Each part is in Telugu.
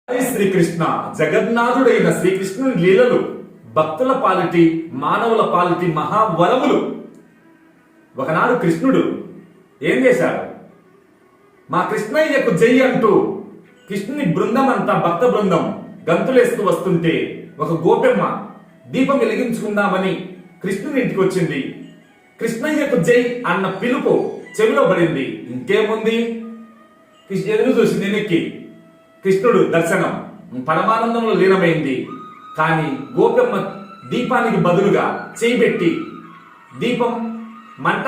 శ్రీకృష్ణ జగన్నాథుడైన శ్రీకృష్ణుని లీలలు భక్తుల పాలిటి మానవుల పాలిటి మహావరములు. ఒకనాడు కృష్ణుడు ఏం చేశాడు? మా కృష్ణయ్యకు జై అంటూ కృష్ణుని బృందం అంతా భక్త బృందం గంతులేస్తూ వస్తుంటే ఒక గోపెమ్మ దీపం వెలిగించుకుందామని కృష్ణుని ఇంటికి వచ్చింది. కృష్ణయ్యకు జై అన్న పిలుపు చెవిలో పడింది. ఇంకేముంది, ఎదురు చూసి వెనక్కి కృష్ణుడు దర్శనం పరమానందంలో లీనమైంది. కానీ గోపెమ్మ దీపానికి బదులుగా చేయి పెట్టి దీపం మంట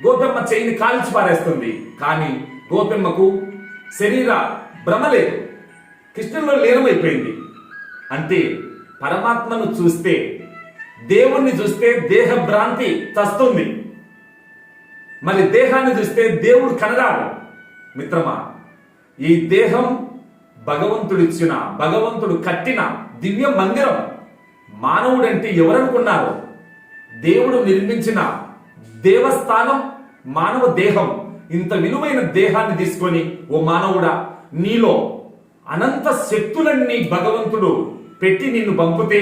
గోపెమ్మ చేయిని కాల్చి పారేస్తుంది. కానీ గోపెమ్మకు శరీర భ్రమ లేదు, కృష్ణుల్లో లీనమైపోయింది. అంటే పరమాత్మను చూస్తే, దేవుణ్ణి చూస్తే దేహ భ్రాంతి చస్తుంది, మరి దేహాన్ని చూస్తే దేవుడు కనరాడు. మిత్రమా, ఈ దేహం భగవంతుడిచ్చిన, భగవంతుడు కట్టిన దివ్య మందిరం. మానవుడంటే ఎవరనుకున్నారు? దేవుడు నిర్మించిన దేవస్థానం మానవ దేహం. ఇంత విలువైన దేహాన్ని తీసుకొని, ఓ మానవుడా, నీలో అనంత శక్తులన్నీ భగవంతుడు పెట్టి నిన్ను పంపితే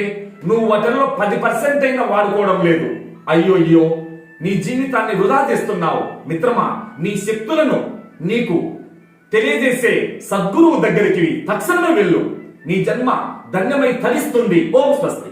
నువ్వు వాటిల్లో 10% అయినా వాడుకోవడం లేదు. అయ్యో, నీ జీవితాన్ని వృధా చేస్తున్నావు. మిత్రమా, నీ శక్తులను నీకు తెలియజేసే సద్గురువు దగ్గరికి తక్షణమే వెళ్ళు. నీ జన్మ ధన్యమై తరిస్తుంది. ఓం స్వస్తి.